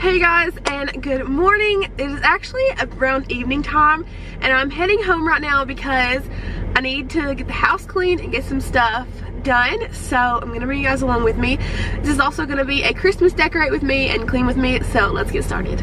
Hey guys, and good morning. It is actually around evening time and I'm heading home right now because I need to get the house cleaned and get some stuff done. So I'm gonna bring you guys along with me. This is also gonna be a Christmas decorate with me and clean with me, so let's get started.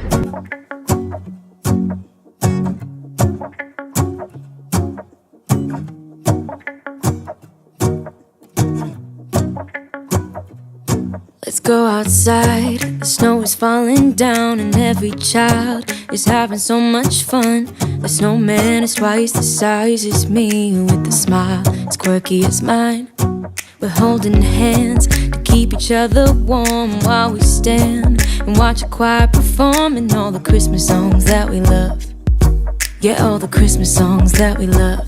Let's go outside, the snow is falling down and every child is having so much fun. The snowman is twice the size as me, with a smile as quirky as mine. We're holding hands to keep each other warm while we stand and watch a choir performing all the Christmas songs that we love. Yeah, all the Christmas songs that we love.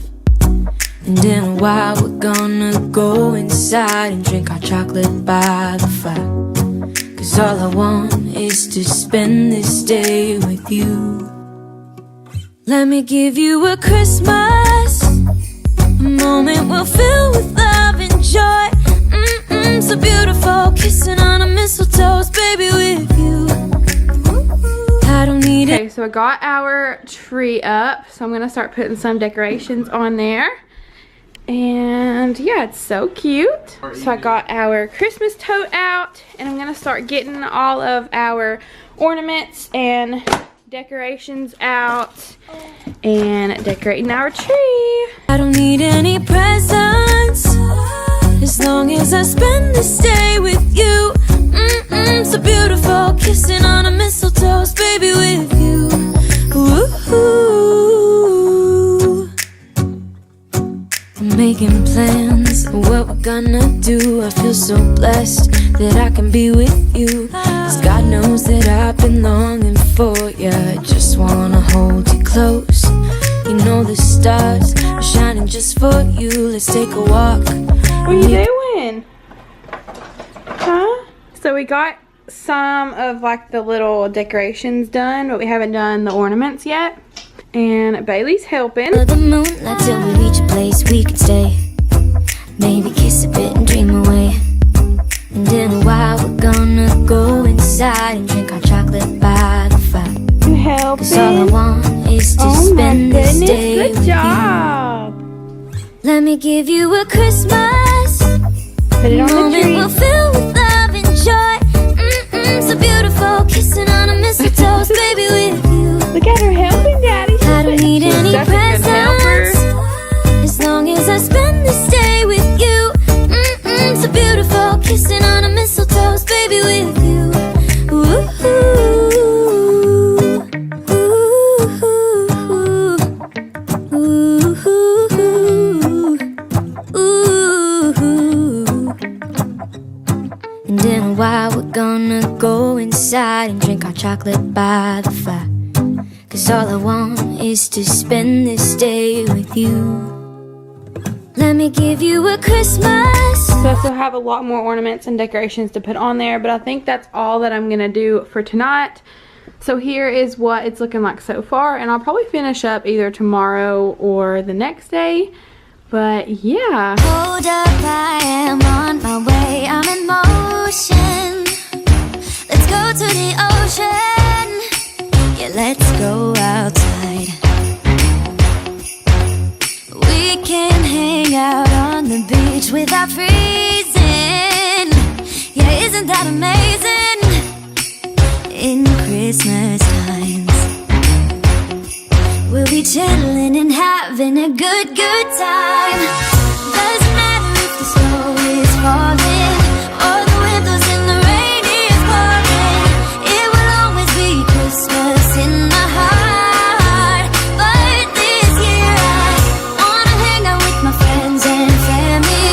And in a while we're gonna go inside and drink our chocolate by the fire. 'Cause all I want is to spend this day with you. Let me give you a Christmas, a moment we'll fill with love and joy. So beautiful, kissing on a mistletoe, baby, with you. I don't need it. Okay, so I got our tree up, so I'm gonna start putting some decorations on there. And yeah, it's so cute. So I got our Christmas tote out and I'm gonna start getting all of our ornaments and decorations out and decorating our tree. I don't need any presents as long as I spend this day with you. So beautiful, kissing on a mistletoe, baby, with you. Ooh. I'm making plans of what we're gonna do. I feel so blessed that I can be with you. 'Cause God knows that I've been longing for you. I just wanna hold you close. You know the stars are shining just for you. Let's take a walk. What are you doing? Huh? So we got some of like the little decorations done, but we haven't done the ornaments yet. And Baylee's helping. Under the moonlight till we reach a place we can stay. Maybe kiss a bit and dream away. And in a while we're gonna go inside and drink our chocolate by the fire. You helping? 'Cause all I want is to spend this day good with job. you. Let me give you a Christmas, Put it on the moment tree. we'll fill with love and joy. So beautiful, kissing on a mistletoe, baby, with you. Look at her helping, Daddy. I don't need any Such a good helper. presents as long as I spend this day with you. So beautiful, kissing on a mistletoe, baby, with you. Ooh, ooh, ooh, ooh. And in a while we're gonna go inside and drink our chocolate by the fire. 'Cause all I want is to spend this day with you. Let me give you a Christmas. So I still have a lot more ornaments and decorations to put on there, but I think that's all that I'm gonna do for tonight. So here is what it's looking like so far, and I'll probably finish up either tomorrow or the next day. But yeah. Hold up, I am on my way, I'm in motion. Let's go to the ocean. Yeah, let's go outside. We can hang out on the beach without freezing. Yeah, isn't that amazing? In Christmas times, we'll be chilling and having a good time. Doesn't matter if the snow is falling or the windows in the rain is pouring. It will always be Christmas in my heart. But this year I wanna hang out with my friends and family,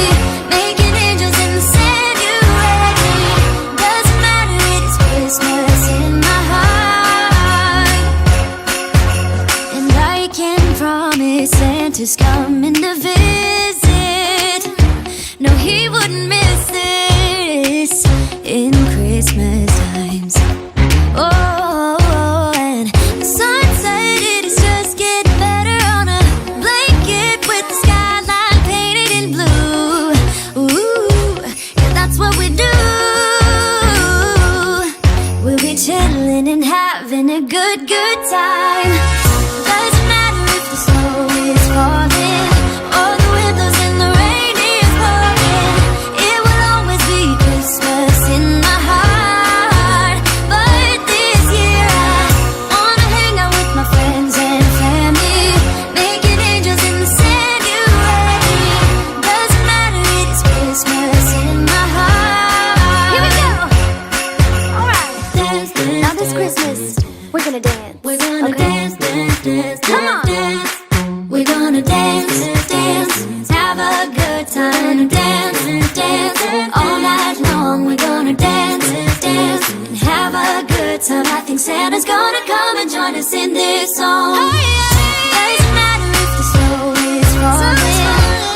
making angels in the sand. You ready? Doesn't matter, it is Christmas in my heart. And I can promise Santa's coming to visit. No, he wouldn't miss this in Christmas times. Oh, and the sunset, it is just getting better on a blanket with the skyline painted in blue. Ooh, yeah, that's what we do. We'll be chilling chilling and having a good time. Doesn't matter if the snow is falling or the wind blows and the rain is pouring. It will always be Christmas in my heart. But this year I wanna hang out with my friends and family, making angels in the sand. You ready? Doesn't matter, it's Christmas in my heart. Here we go. All right. Dance, dance, now this Christmas we're gonna dance. We're gonna dance, dance, dance. Come on. Dance. We're gonna dance, dance, have a good time. Dance, dance, all night long. We're gonna dance, dance, and have a good time. I think Santa's gonna come and join us in this song. Doesn't matter if the snow is falling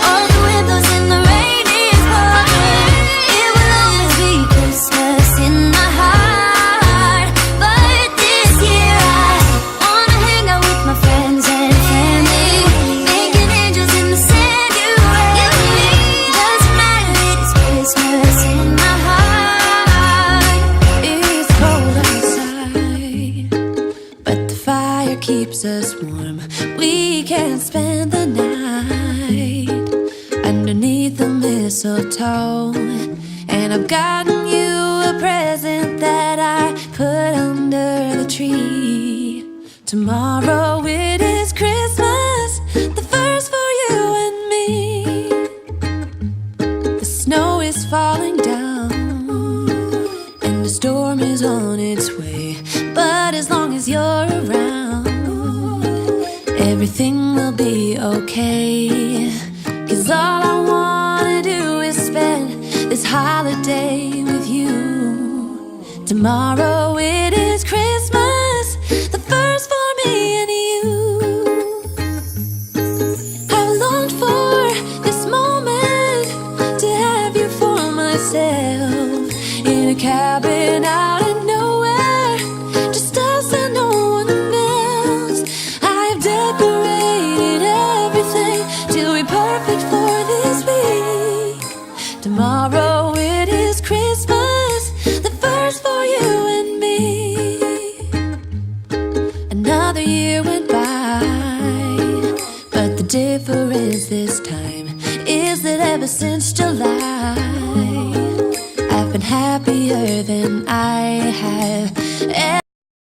or the wind blows and the rain is pouring. It will always be Christmas in my heart. But this year I wanna hang out with my friends and family, making angels in the sand. You ready? Doesn't matter, it's Christmas in my heart. It's cold outside, but the fire keeps us warm. We can spend the night underneath the mistletoe. And I've gotten you a present that I put under the tree. Tomorrow it is Christmas, the first for you and me. The snow is falling down and the storm is on its way. But as long as you're around, everything will be okay. 'Cause all I wanna do is spend this holiday with you. Tomorrow it is Christmas, the first for me and you. I've longed for this moment to have you for myself, in a cabin out in nowhere, just us and no one else. I've decorated everything to be perfect for this week. Tomorrow it is Christmas, the first for you and me. Another year went by, but the difference this time is that ever since July